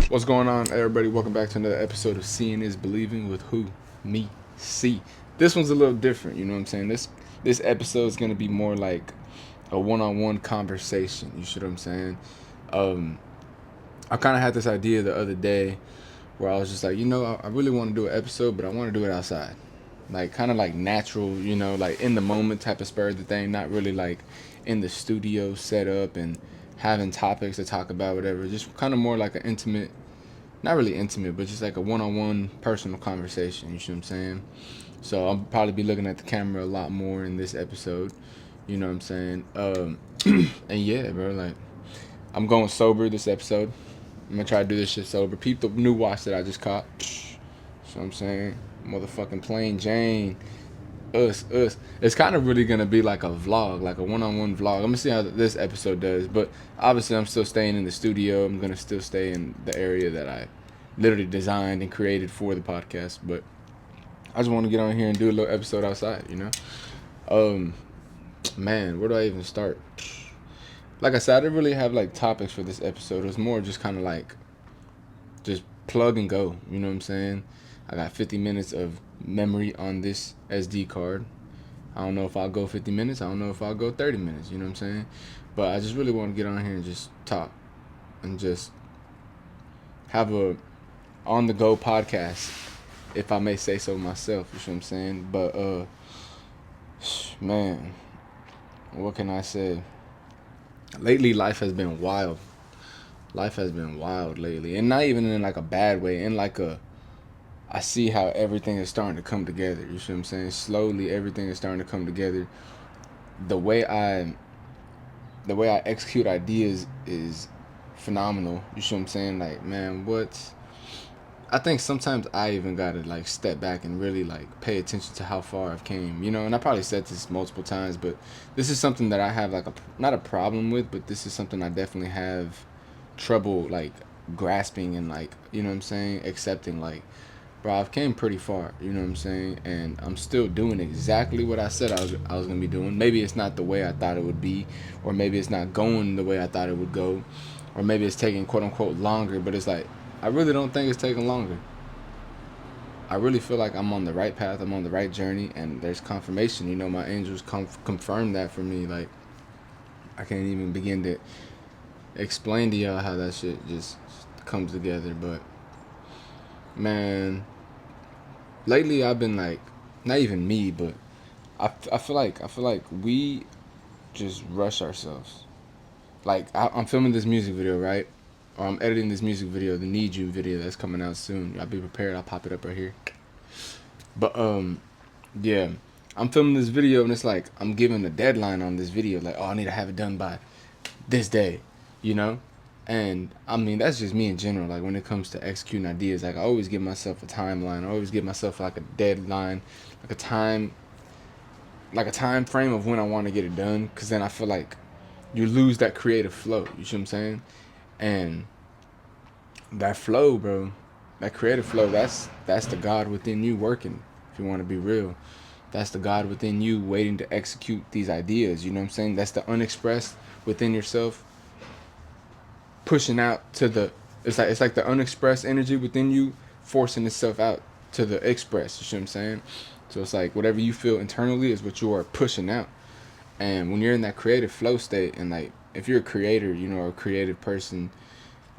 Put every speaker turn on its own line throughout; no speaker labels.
What's going on, everybody? Welcome back to another episode of Seeing is Believing with who? Me, C. This one's a little different, you know what I'm saying? This episode is gonna be more like a one-on-one conversation. You see what I'm saying? I kind of had this idea the other day where I was just like, I really want to do an episode, but I want to do it outside, like kind of like natural, like in the moment type of spur of the thing, not really like in the studio set up and having topics to talk about, whatever. Just kind of more like an intimate, not really intimate, but just like a one-on-one personal conversation. You see what I'm saying? So I'll probably be looking at the camera a lot more in this episode. You know what I'm saying? And yeah, bro, like I'm going sober this episode. I'm gonna try to do this shit sober. Peep the new watch that I just caught. So I'm saying, motherfucking plain Jane. Us. It's kind of really gonna be like a vlog, like a one-on-one vlog. I'm gonna see how this episode does, but obviously I'm still staying in the studio. I'm gonna still stay in the area that I literally designed and created for the podcast. But I just want to get on here and do a little episode outside, Man, where do I even start? Like I said, I didn't really have like topics for this episode. It was more just kind of like just plug and go. You know what I'm saying? I got 50 minutes of memory on this SD card. I don't know if I'll go 50 minutes. I don't know if I'll go 30 minutes. You know what I'm saying? But I just really want to get on here and just talk and just have a on-the-go podcast, if I may say so myself. You know what I'm saying? But, man, what can I say? Lately, life has been wild. Life has been wild lately. And not even in like a bad way. In like I see how everything is starting to come together. You see what I'm saying? Slowly, everything is starting to come together. The way I execute ideas is phenomenal. You see what I'm saying? Like, man, I think sometimes I even gotta like step back and really like pay attention to how far I've came, and I probably said this multiple times, but this is something that I have like not a problem with, but this is something I definitely have trouble like grasping and like, you know what I'm saying, accepting. Like, bro, I've came pretty far, you know what I'm saying, and I'm still doing exactly what I said I was gonna be doing. Maybe it's not the way I thought it would be, or maybe it's not going the way I thought it would go, or maybe it's taking quote unquote longer, but it's like, I really don't think it's taking longer. I really feel like I'm on the right path. I'm on the right journey, and there's confirmation. My angels confirm that for me. Like, I can't even begin to explain to y'all how that shit just comes together. But, man, lately I've been like, not even me, but I feel like we just rush ourselves. Like, I'm filming this music video, right? Or I'm editing this music video, the Need You video that's coming out soon. I'll be prepared. I'll pop it up right here. But yeah, I'm filming this video, and it's like I'm giving a deadline on this video. Like, I need to have it done by this day, And I mean, that's just me in general. Like, when it comes to executing ideas, like I always give myself a timeline. I always give myself like a deadline, like a time frame of when I want to get it done. Because then I feel like you lose that creative flow. You see what I'm saying? And that flow, bro, that creative flow, that's the God within you working, if you want to be real. That's the God within you waiting to execute these ideas, you know what I'm saying? That's the unexpressed within yourself pushing out to it's like the unexpressed energy within you forcing itself out to the express, you see what I'm saying? So it's like whatever you feel internally is what you are pushing out. And when you're in that creative flow state, and like if you're a creator, or a creative person,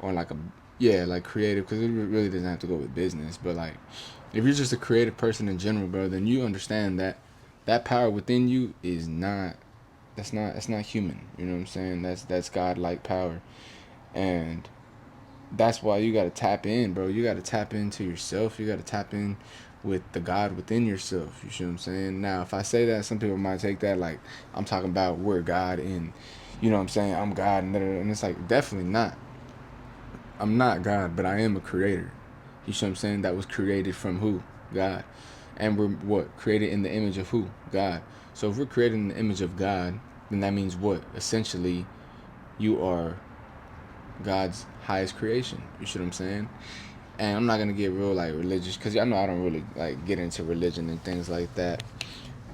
or like creative, because it really doesn't have to go with business, but like if you're just a creative person in general, bro, then you understand that power within you is not human. You know what I'm saying? That's God-like power, and that's why you gotta tap in, bro. You gotta tap into yourself. You gotta tap in with the God within yourself. You see what I'm saying? Now, if I say that, some people might take that like I'm talking about we're God and, you know what I'm saying, I'm God, and it's like, definitely not. I'm not God, but I am a creator. You see what I'm saying? That was created from who? God. And we're what? Created in the image of who? God. So if we're created in the image of God, then that means what? Essentially, you are God's highest creation. You see what I'm saying? And I'm not gonna get real like religious, because I know I don't really like get into religion and things like that.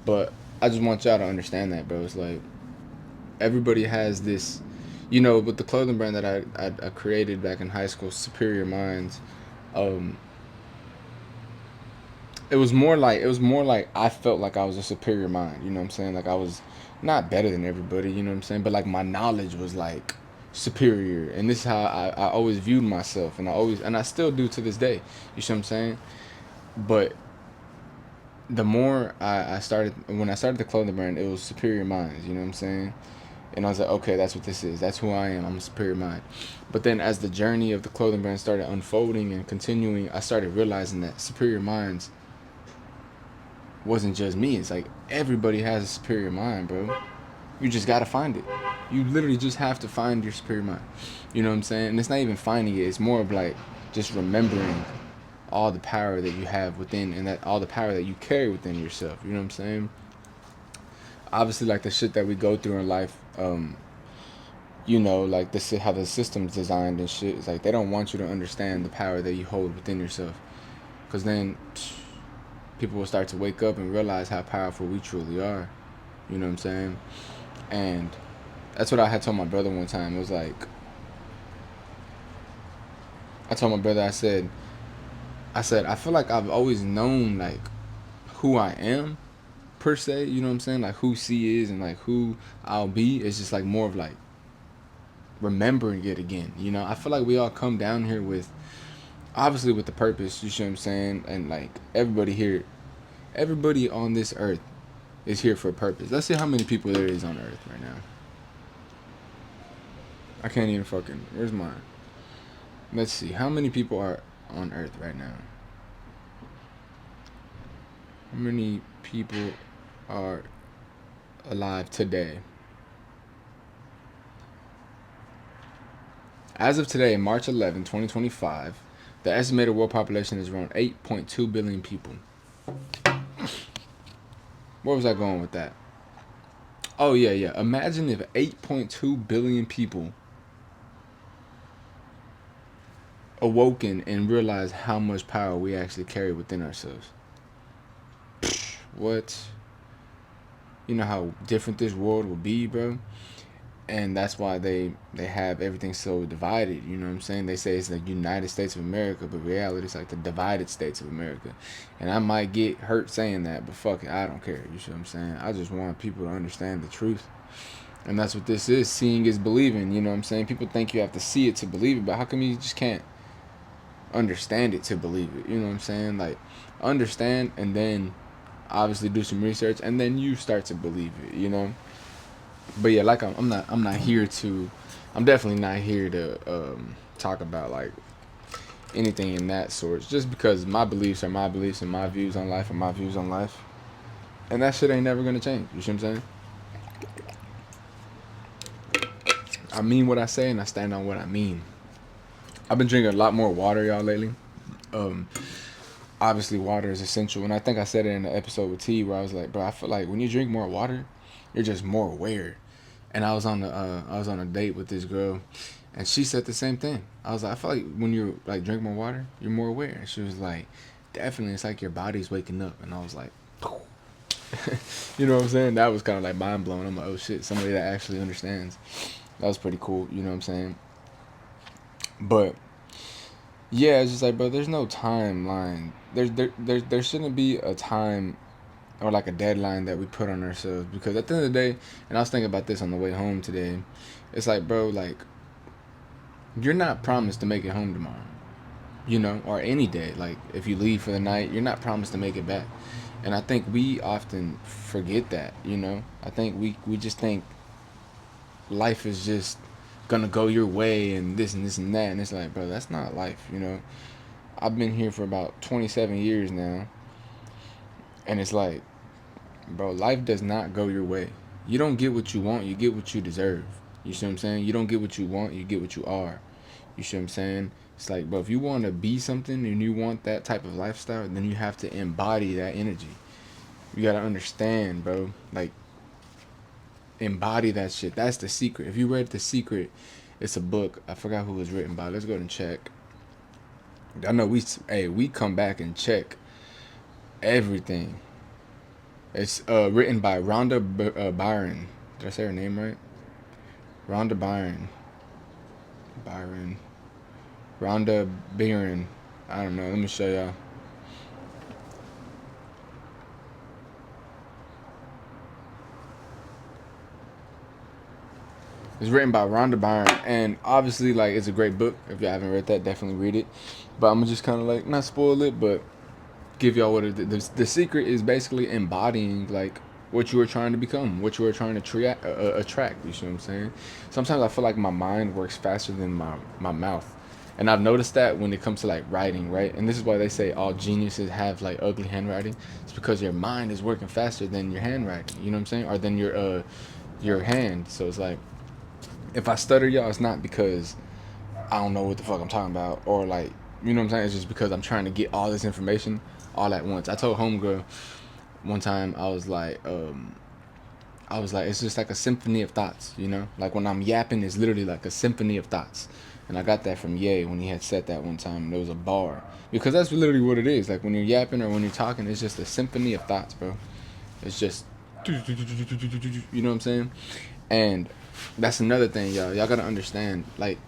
But I just want y'all to understand that, bro. It's like everybody has this, You know, with the clothing brand that I created back in high school, Superior Minds, um, it was more like I felt like I was a superior mind. You know what I'm saying? Like I was not better than everybody. You know what I'm saying? But like my knowledge was like superior, and this is how I always viewed myself, and I still do to this day. You see what I'm saying? But the more I started, when I started the clothing brand, it was Superior Minds. You know what I'm saying? And I was like, okay, that's what this is. That's who I am. I'm a superior mind. But then as the journey of the clothing brand started unfolding and continuing, I started realizing that superior minds wasn't just me. It's like everybody has a superior mind, bro. You just gotta find it. You literally just have to find your superior mind. You know what I'm saying? And it's not even finding it. It's more of like just remembering all the power that you have within, and that all the power that you carry within yourself. You know what I'm saying? Obviously, like the shit that we go through in life, you know, like this how the system's designed and shit. It's like they don't want you to understand the power that you hold within yourself, because then people will start to wake up and realize how powerful we truly are. You know what I'm saying? And that's what I had told my brother one time. It was like, I told my brother, I said, I feel like I've always known like who I am per se. You know what I'm saying? Like who C is and like who I'll be. It's just like more of like remembering it again. You know, I feel like we all come down here with, obviously with the purpose. You see what I'm saying? And like everybody on this earth is here for a purpose. Let's see how many people there is on earth right now. I can't even fucking. Where's mine? Let's see. How many people are on earth right now? How many people are alive today? As of today, March 11, 2025, the estimated world population is around 8.2 billion people. Where was I going with that? Oh, yeah, yeah. Imagine if 8.2 billion people awoken and realized how much power we actually carry within ourselves. What? You know how different this world will be, bro? And that's why they have everything so divided. You know what I'm saying? They say it's the United States of America, but reality it's like the divided states of America. And I might get hurt saying that, but fuck it, I don't care. You see what I'm saying? I just want people to understand the truth. And that's what this is. Seeing is believing. You know what I'm saying? People think you have to see it to believe it, but how come you just can't understand it to believe it? You know what I'm saying? Like, understand and then obviously do some research and then you start to believe it, you know? But yeah, like I'm not here to, I'm definitely not here to talk about like anything in that sort. Just because my beliefs are my beliefs and my views on life are my views on life, and that shit ain't never gonna change. You see what I'm saying? I mean what I say and I stand on what I mean. I've been drinking a lot more water, y'all, lately. Um, Obviously, water is essential, and I think I said it in the episode with T, where I was like, bro, I feel like when you drink more water, you're just more aware. And I was on a date with this girl, and she said the same thing. I was like, I feel like when you like drink more water, you're more aware. And she was like, definitely, it's like your body's waking up. And I was like, you know what I'm saying? That was kind of like mind blowing. I'm like, oh shit, somebody that actually understands. That was pretty cool. You know what I'm saying? But yeah, it's just like, bro, there's no timeline. There shouldn't be a time or like a deadline that we put on ourselves, because at the end of the day, and I was thinking about this on the way home today, it's like, bro, like you're not promised to make it home tomorrow, you know, or any day. Like if you leave for the night, you're not promised to make it back. And I think we often forget that, you know. I think we just think life is just gonna go your way and this and this and that, and it's like, bro, that's not life, you know. I've been here for about 27 years now, and it's like, bro, life does not go your way. You don't get what you want, you get what you deserve. You see what I'm saying? You don't get what you want, you get what you are. You see what I'm saying? It's like, bro, if you want to be something and you want that type of lifestyle, then you have to embody that energy. You gotta understand, bro. Like, embody that shit. That's the secret. If you read The Secret, it's a book. I forgot who it was written by. Let's go and check. I know we come back and check everything. It's written by Rhonda Byron. Did I say her name right? Rhonda Byron. Byron. Rhonda Byron. I don't know. Let me show y'all. It's written by Rhonda Byron, and obviously, like, it's a great book. If y'all haven't read that, definitely read it. But I'm gonna just kind of like not spoil it, but give y'all what the secret is. Basically embodying like what you are trying to become, what you are trying to attract. You see what I'm saying? Sometimes I feel like my mind works faster than my mouth, and I've noticed that when it comes to like writing, right? And this is why they say all geniuses have like ugly handwriting. It's because your mind is working faster than your handwriting. You know what I'm saying? Or than your hand. So it's like if I stutter, y'all, it's not because I don't know what the fuck I'm talking about, or like, you know what I'm saying? It's just because I'm trying to get all this information all at once. I told homegirl one time, I was like, it's just like a symphony of thoughts, you know? Like when I'm yapping, it's literally like a symphony of thoughts. And I got that from Ye when he had said that one time. And there was a bar. Because that's literally what it is. Like when you're yapping or when you're talking, it's just a symphony of thoughts, bro. It's just, you know what I'm saying? And that's another thing, y'all. Y'all gotta understand, like,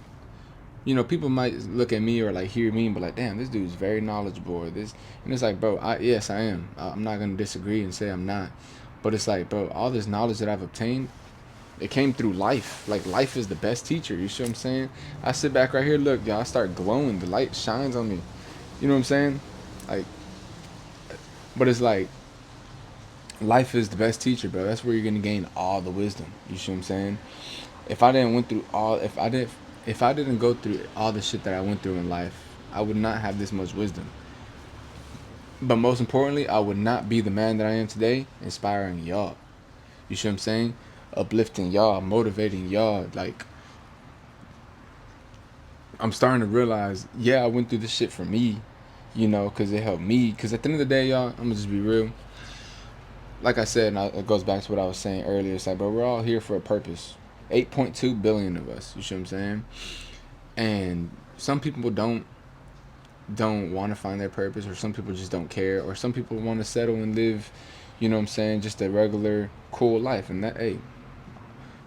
you know, people might look at me or like hear me and be like, damn, this dude's very knowledgeable or this. And it's like, bro, yes, I am. I'm not going to disagree and say I'm not. But it's like, bro, all this knowledge that I've obtained, it came through life. Like, life is the best teacher. You see what I'm saying? I sit back right here, look, y'all, I start glowing. The light shines on me. You know what I'm saying? Like, but it's like, life is the best teacher, bro. That's where you're going to gain all the wisdom. You see what I'm saying? If I didn't went through all, if I didn't go through all the shit that I went through in life, I would not have this much wisdom. But most importantly, I would not be the man that I am today, inspiring y'all. You see what I'm saying? Uplifting y'all, motivating y'all. Like, I'm starting to realize, yeah, I went through this shit for me, you know, because it helped me. Because at the end of the day, y'all, I'm going to just be real. Like I said, and it goes back to what I was saying earlier. It's like, bro, we're all here for a purpose. 8.2 billion of us. You see what I'm saying? And some people don't want to find their purpose, or some people just don't care, or some people want to settle and live, you know what I'm saying, just a regular cool life. And that, hey,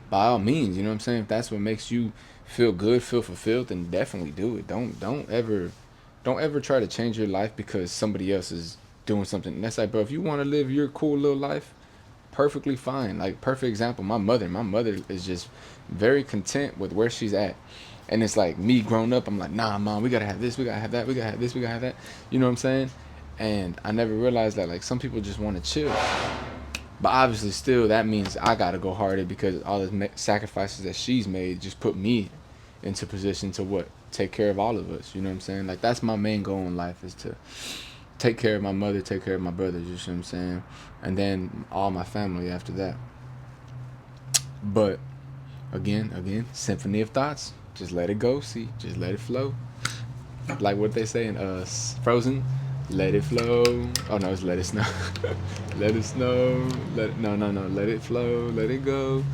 by all means, you know what I'm saying, if that's what makes you feel good, feel fulfilled, then definitely do it. Don't ever try to change your life because somebody else is doing something. And that's like, bro, if you want to live your cool little life, perfectly fine. Like, perfect example, my mother is just very content with where she's at. And it's like me growing up, I'm like, nah, mom, we gotta have this, we gotta have that, we gotta have this, we gotta have that. You know what I'm saying? And I never realized that like some people just want to chill. But obviously, still, that means I gotta go harder because all the sacrifices that she's made just put me into position to what, take care of all of us. You know what I'm saying? Like, that's my main goal in life, is to take care of my mother, take care of my brothers. You see what I'm saying? And then all my family after that. But again, symphony of thoughts. Just let it go. See, just let it flow. Like what they say in Frozen, let it flow. Oh no, it's let it snow. Let it snow. No. Let it flow. Let it go.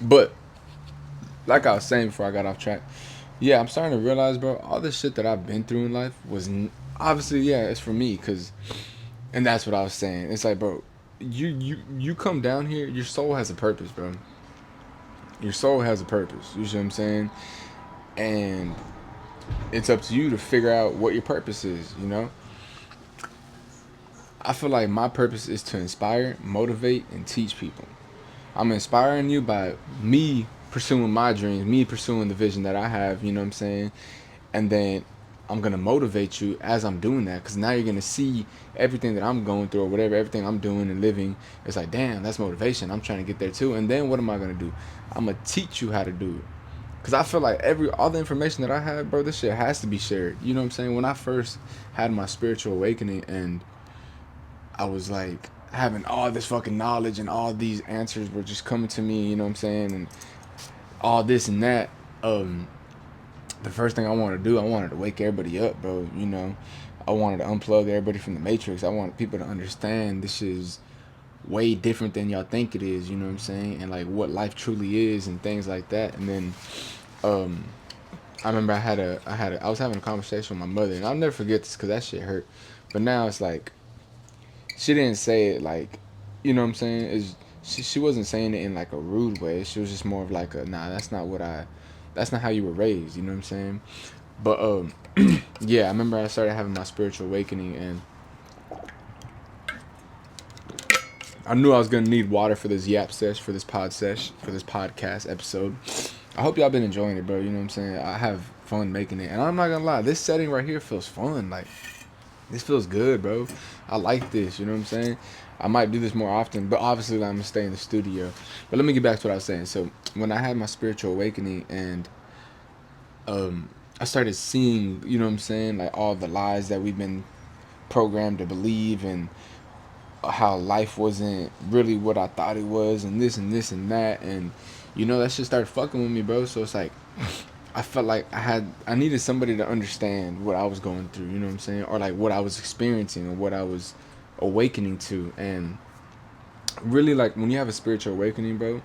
But like I was saying before I got off track, yeah, I'm starting to realize, bro, all this shit that I've been through in life was obviously, yeah, it's for me, cause, and that's what I was saying. It's like, bro, you come down here, your soul has a purpose, bro. Your soul has a purpose. You see what I'm saying? And it's up to you to figure out what your purpose is, you know? I feel like my purpose is to inspire, motivate, and teach people. I'm inspiring you by me pursuing my dreams, me pursuing the vision that I have, you know what I'm saying? And then I'm going to motivate you as I'm doing that, because now you're going to see everything that I'm going through or whatever, everything I'm doing and living. It's like, damn, that's motivation. I'm trying to get there too. And then what am I going to do? I'm going to teach you how to do it. Because I feel like all the information that I have, bro, this shit has to be shared. You know what I'm saying? When I first had my spiritual awakening and I was like having all this fucking knowledge and all these answers were just coming to me, you know what I'm saying? And all this and that, the first thing I wanted to do, I wanted to wake everybody up, bro. You know, I wanted to unplug everybody from the matrix. I wanted people to understand this is way different than y'all think it is, you know what I'm saying? And like what life truly is and things like that. And then I remember I was having a conversation with my mother, and I'll never forget this because that shit hurt. But now it's like, she didn't say it like, you know what I'm saying? she wasn't saying it in like a rude way. She was just more of like a, nah, that's not how you were raised. You know what I'm saying? But yeah, I remember I started having my spiritual awakening, and I knew I was gonna need water for this yap sesh, for this for this podcast episode. I hope y'all been enjoying it, bro. You know what I'm saying? I have fun making it, and I'm not gonna lie, this setting right here feels fun. Like, this feels good, bro. I like this. You know what I'm saying? I might do this more often, but obviously I'm gonna stay in the studio. But let me get back to what I was saying. So when I had my spiritual awakening, and I started seeing, you know what I'm saying, like all the lies that we've been programmed to believe, and how life wasn't really what I thought it was, and this and this and that, and you know, that shit started fucking with me, bro. So it's like, I felt like I needed somebody to understand what I was going through, you know what I'm saying, or like what I was experiencing, or what I was awakening to. And really, like, when you have a spiritual awakening, bro,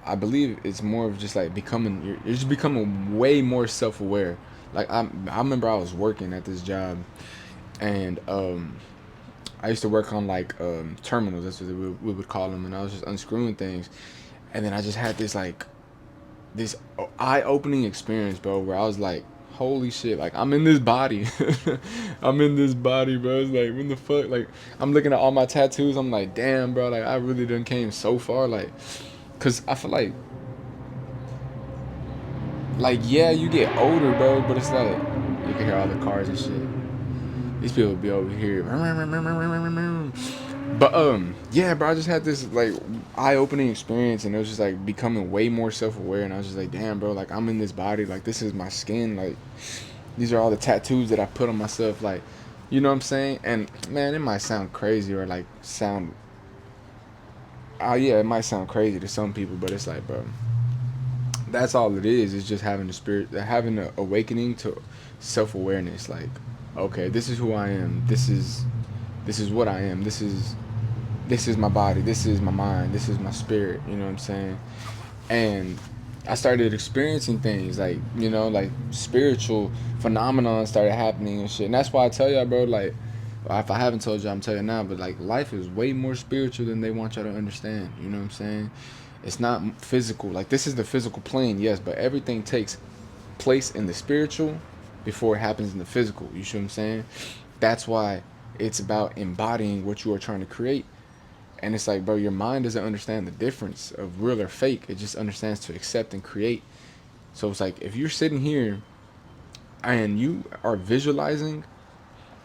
I believe it's more of just like you're just becoming way more self-aware. Like, I remember I was working at this job, and I used to work on like terminals. That's what we would call them, and I was just unscrewing things, and then I just had this eye-opening experience, bro, where I was like, holy shit, like, I'm in this body. I'm in this body, bro. It's like, when the fuck, like, I'm looking at all my tattoos, I'm like, damn, bro, like, I really done came so far, like, cause I feel like, yeah, you get older, bro, but it's like, you can hear all the cars and shit. These people be over here. But yeah, bro, I just had this like eye-opening experience, and it was just like becoming way more self-aware, and I was just like, damn, bro, like, I'm in this body, like, this is my skin, like, these are all the tattoos that I put on myself, like, you know what I'm saying? And man, it might sound crazy, or like sound, yeah, it might sound crazy to some people, but it's like, bro, that's all it is. It's just having the spirit, having an awakening to self-awareness. Like, okay, this is who I am. This is what I am. This is my body. This is my mind. This is my spirit. You know what I'm saying? And I started experiencing things like, you know, like spiritual phenomenon started happening and shit. And that's why I tell y'all, bro, like, if I haven't told you, I'm telling you now, but like, life is way more spiritual than they want y'all to understand. You know what I'm saying? It's not physical. Like, this is the physical plane, yes, but everything takes place in the spiritual before it happens in the physical. You see what I'm saying? That's why it's about embodying what you are trying to create. And it's like, bro, your mind doesn't understand the difference of real or fake. It just understands to accept and create. So it's like, if you're sitting here and you are visualizing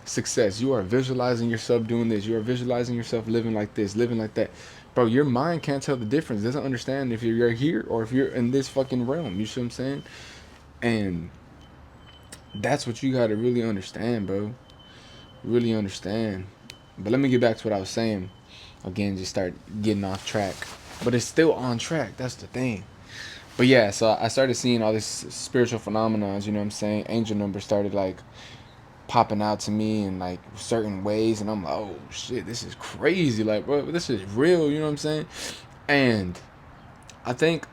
success, you are visualizing yourself doing this, you are visualizing yourself living like this, living like that, bro, your mind can't tell the difference. It doesn't understand if you're here or if you're in this fucking realm. You see what I'm saying? And that's what you gotta really understand, bro. Really understand. But let me get back to what I was saying. Again, just start getting off track. But it's still on track. That's the thing. But yeah, so I started seeing all this spiritual phenomena, you know what I'm saying? Angel numbers started like popping out to me in like certain ways, and I'm like, oh shit, this is crazy. Like, bro, this is real, you know what I'm saying? And I think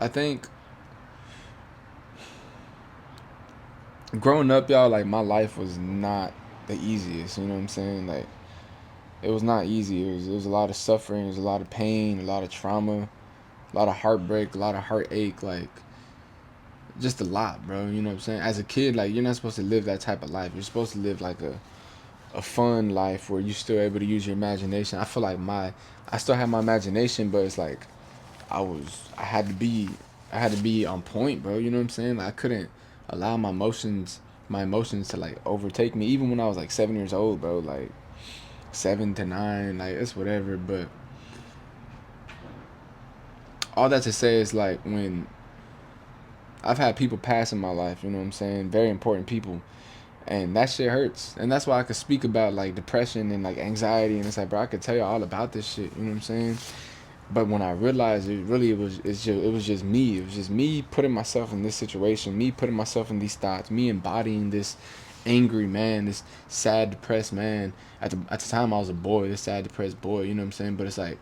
growing up, y'all, like, my life was not the easiest, you know what I'm saying? Like, it was not easy. It was a lot of suffering, it was a lot of pain, a lot of trauma, a lot of heartbreak, a lot of heartache, like, just a lot, bro. You know what I'm saying? As a kid, like, you're not supposed to live that type of life. You're supposed to live like a fun life where you're still able to use your imagination. I feel like I still have my imagination, but it's like I had to be on point, bro. You know what I'm saying? Like, I couldn't allow my emotions to like overtake me, even when I was like 7 years old, bro. Like 7 to 9, like, it's whatever. But all that to say is, like, when I've had people pass in my life, you know what I'm saying? Very important people. And that shit hurts. And that's why I could speak about like depression and like anxiety. And it's like, bro, I could tell you all about this shit. You know what I'm saying? But when I realized it was just me. It was just me putting myself in this situation, me putting myself in these thoughts, me embodying this angry man, this sad, depressed man. At the time I was a boy, this sad, depressed boy, you know what I'm saying? But it's like,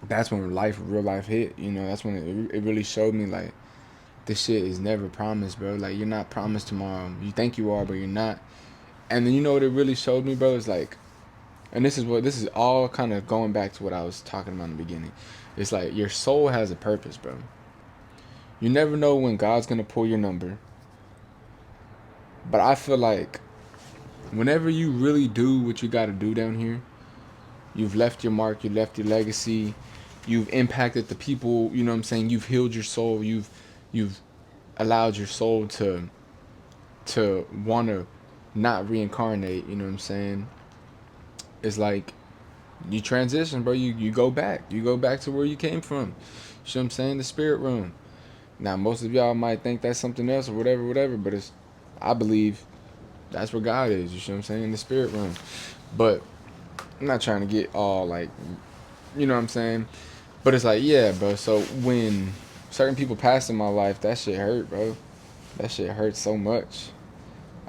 that's when real life hit, you know. That's when it really showed me like, this shit is never promised, bro. Like, you're not promised tomorrow. You think you are, but you're not. And then, you know what it really showed me, bro? Is like, And this is all kind of going back to what I was talking about in the beginning. It's like your soul has a purpose, bro. You never know when God's gonna pull your number. But I feel like whenever you really do what you gotta do down here, you've left your mark, you left your legacy, you've impacted the people, you know what I'm saying? You've healed your soul, you've allowed your soul to wanna not reincarnate, you know what I'm saying? It's like you transition, bro. You go back. You go back to where you came from. You know what I'm saying? The spirit realm. Now, most of y'all might think that's something else or whatever, but I believe that's where God is. You know what I'm saying? The spirit realm. But I'm not trying to get all like, you know what I'm saying? But it's like, yeah, bro. So when certain people passed in my life, that shit hurt, bro. That shit hurt so much.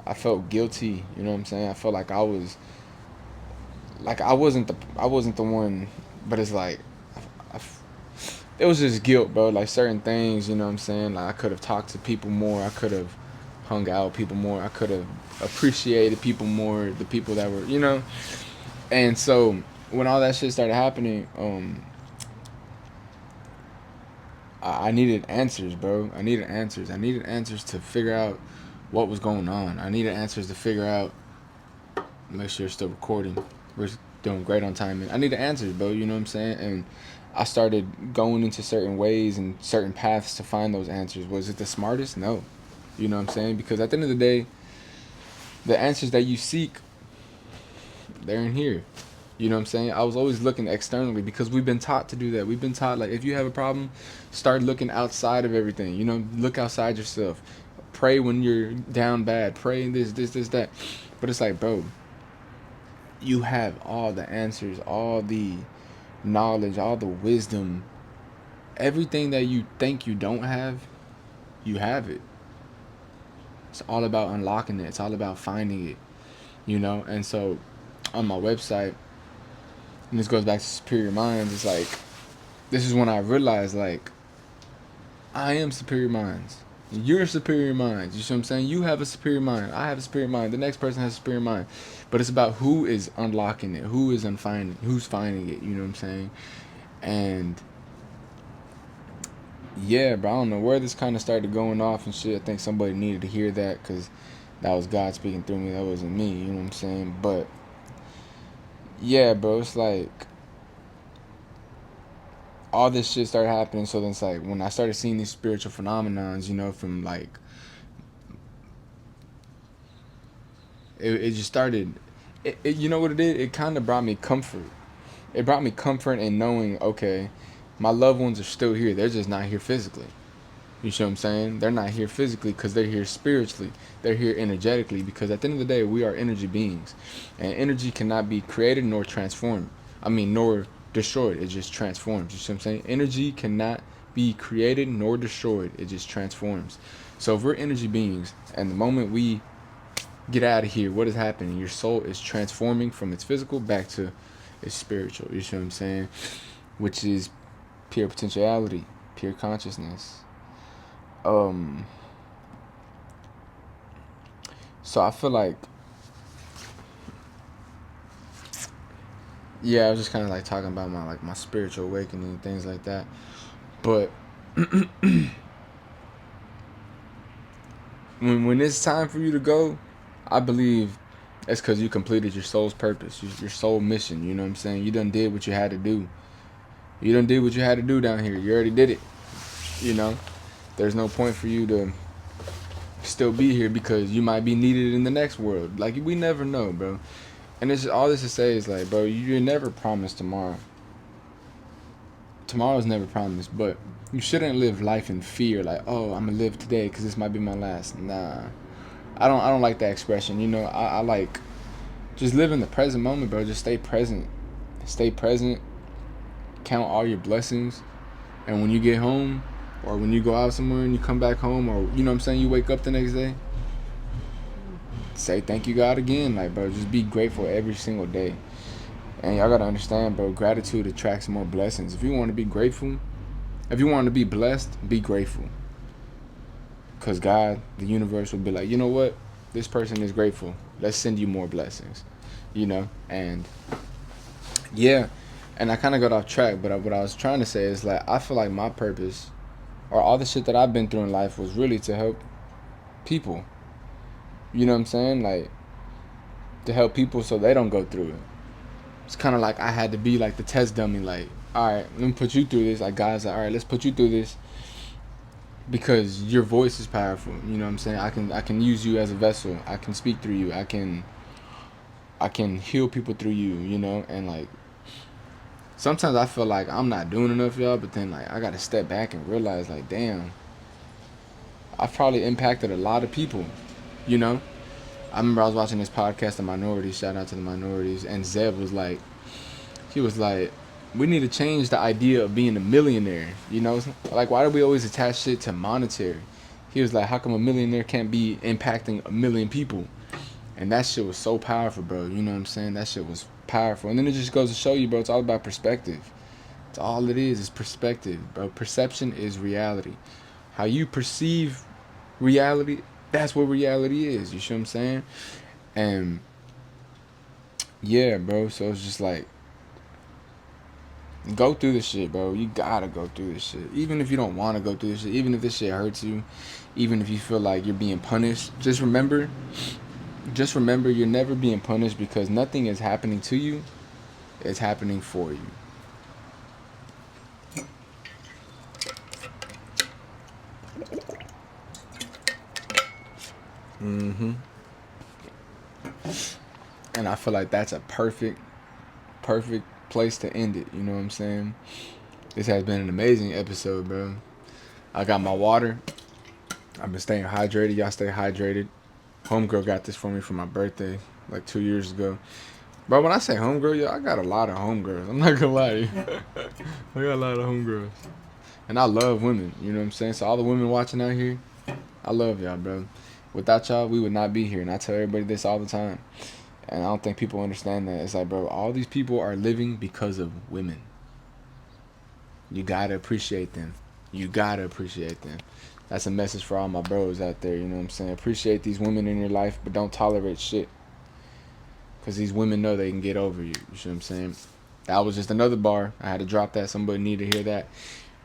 I felt guilty. You know what I'm saying? I felt like I wasn't the one, but it's like I, it was just guilt, bro. Like certain things, you know what I'm saying? Like I could have talked to people more. I could have hung out with people more. I could have appreciated people more. The people that were, you know. And so when all that shit started happening, I needed answers, bro. I needed answers. I needed answers to figure out what was going on. I needed answers to figure out. Make sure it's still recording. We're doing great on time. I needed answers, bro. You know what I'm saying? And I started going into certain ways and certain paths to find those answers. Was it the smartest? No. You know what I'm saying? Because at the end of the day, the answers that you seek, they're in here. You know what I'm saying? I was always looking externally because we've been taught to do that. We've been taught, like, if you have a problem, start looking outside of everything. You know, look outside yourself. Pray when you're down bad. Pray this, that. But it's like, bro, you have all the answers, all the knowledge, all the wisdom. Everything that you think you don't have, you have it. It's all about unlocking it. It's all about finding it, you know? And so on my website, and this goes back to Superior Minds, it's like, this is when I realized, like, I am superior minds. You're superior minds. You see what I'm saying? You have a superior mind. I have a superior mind. The next person has a superior mind. But it's about who is unlocking it, who is unfinding, who's finding it. You know what I'm saying? And yeah, bro, I don't know where this kind of started going off and shit. I think somebody needed to hear that because that was God speaking through me. That wasn't me. You know what I'm saying? But yeah, bro, it's like all this shit started happening. So then it's like when I started seeing these spiritual phenomenons, you know, from like it just started. You know what it did? It kind of brought me comfort. It brought me comfort in knowing, okay, my loved ones are still here. They're just not here physically. You see what I'm saying? They're not here physically because they're here spiritually. They're here energetically because at the end of the day, we are energy beings. And energy cannot be created nor transformed. Nor destroyed. It just transforms. You see what I'm saying? Energy cannot be created nor destroyed. It just transforms. So if we're energy beings and the moment we get out of here, what is happening? Your soul is transforming from its physical back to its spiritual. You see what I'm saying? Which is pure potentiality, pure consciousness. So I feel like, yeah, I was just kind of like talking about my spiritual awakening and things like that. But when it's time for you to go, I believe it's because you completed your soul's purpose, your soul mission. You know what I'm saying? You done did what you had to do. You done did what you had to do down here. You already did it. You know, there's no point for you to still be here because you might be needed in the next world. Like, we never know, bro. And it's all this to say is like, bro, you're never promised tomorrow. Tomorrow's never promised, but you shouldn't live life in fear. Like, oh, I'm gonna live today because this might be my last. Nah, I don't like that expression. You know, I like just live in the present moment, bro. Just stay present. Stay present. Count all your blessings, and when you get home, or when you go out somewhere and you come back home, or you know what I'm saying, you wake up the next day, say thank you God again. Like, bro, just be grateful every single day. And y'all gotta understand, bro, gratitude attracts more blessings. If you want to be grateful, if you want to be blessed, be grateful. Because God, the universe, will be like, you know what, this person is grateful, let's send you more blessings. You know, and Yeah, and I kind of got off track, but what I was trying to say is like I feel like my purpose or all the shit that I've been through in life was really to help people. You know what I'm saying? Like to help people so they don't go through it. It's kind of like I had to be like the test dummy. Like, all right, let me put you through this. Like guys, like, all right, let's put you through this because your voice is powerful. You know what I'm saying? I can use you as a vessel. I can speak through you. I can heal people through you. You know, and like sometimes I feel like I'm not doing enough, y'all. But then like I gotta step back and realize like, damn, I've probably impacted a lot of people. You know, I remember I was watching this podcast, The Minorities. Shout out to the minorities. And Zeb was like, he was like, we need to change the idea of being a millionaire. You know, like why do we always attach shit to monetary? He was like, how come a millionaire can't be impacting a million people? And that shit was so powerful, bro. You know what I'm saying? That shit was powerful. And then it just goes to show you, bro, it's all about perspective. It's all it is perspective, bro. Perception is reality. How you perceive reality, that's what reality is. You see what I'm saying? And yeah, bro. So it's just like, go through this shit, bro. You gotta go through this shit. Even if you don't want to go through this shit, even if this shit hurts you, even if you feel like you're being punished, just remember you're never being punished because nothing is happening to you. It's happening for you. And I feel like that's a perfect place to end it. You know what I'm saying? This has been an amazing episode, bro. I got my water. I've been staying hydrated. Y'all stay hydrated. Homegirl got this for me for my birthday like 2 years ago. Bro, when I say homegirl, yo, I got a lot of homegirls. I'm not gonna lie to you. I got a lot of homegirls. And I love women, you know what I'm saying? So all the women watching out here, I love y'all, bro. Without y'all, we would not be here. And I tell everybody this all the time. And I don't think people understand that. It's like, bro, all these people are living because of women. You gotta appreciate them. You gotta appreciate them. That's a message for all my bros out there, you know what I'm saying? Appreciate these women in your life, but don't tolerate shit. Because these women know they can get over you. You see what I'm saying? That was just another bar. I had to drop that. Somebody needed to hear that.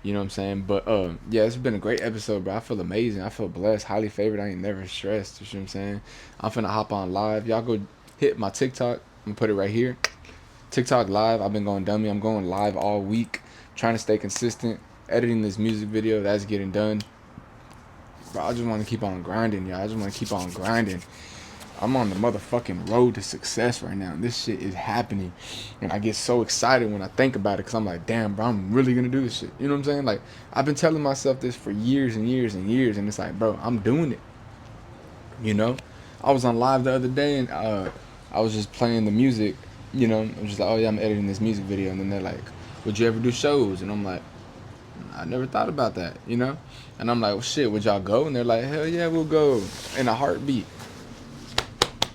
You know what I'm saying? But, yeah, it's been a great episode, bro. I feel amazing. I feel blessed. Highly favored. I ain't never stressed. You see what I'm saying? I'm finna hop on live. Y'all go hit my TikTok. I'm gonna put it right here. TikTok live. I've been going dummy. I'm going live all week. Trying to stay consistent. Editing this music video. That's getting done. Bro, I just want to keep on grinding, y'all. I just want to keep on grinding. I'm on the motherfucking road to success right now. This shit is happening. And I get so excited when I think about it because I'm like, damn, bro, I'm really going to do this shit. You know what I'm saying? Like, I've been telling myself this for years and years and years. And it's like, bro, I'm doing it. You know? I was on live the other day and I was just playing the music. You know? I'm just like, oh, yeah, I'm editing this music video. And then they're like, would you ever do shows? And I'm like, I never thought about that, you know? And I'm like, well, shit, would y'all go? And they're like, hell yeah, we'll go in a heartbeat.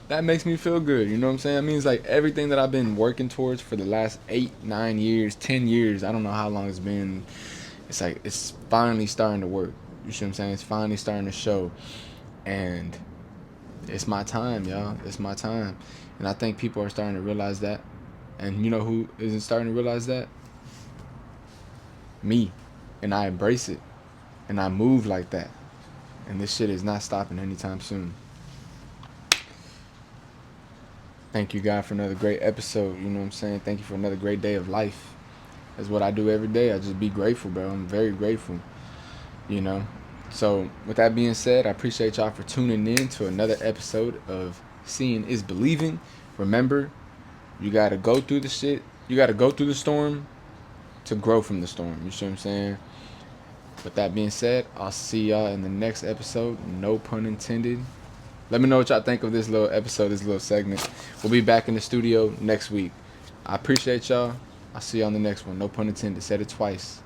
That makes me feel good, you know what I'm saying? It means like everything that I've been working towards for the last 8, 9 years, 10 years, I don't know how long it's been. It's like, it's finally starting to work. You see what I'm saying? It's finally starting to show. And it's my time, y'all. It's my time. And I think people are starting to realize that. And you know who isn't starting to realize that? Me. And I embrace it. And I move like that. And this shit is not stopping anytime soon. Thank you, God, for another great episode. You know what I'm saying? Thank you for another great day of life. That's what I do every day. I just be grateful, bro. I'm very grateful. You know? So, with that being said, I appreciate y'all for tuning in to another episode of Seeing is Believing. Remember, you got to go through the shit. You got to go through the storm to grow from the storm. You see what I'm saying? With that being said, I'll see y'all in the next episode. No pun intended. Let me know what y'all think of this little episode, this little segment. We'll be back in the studio next week. I appreciate y'all. I'll see you on the next one. No pun intended. Said it twice.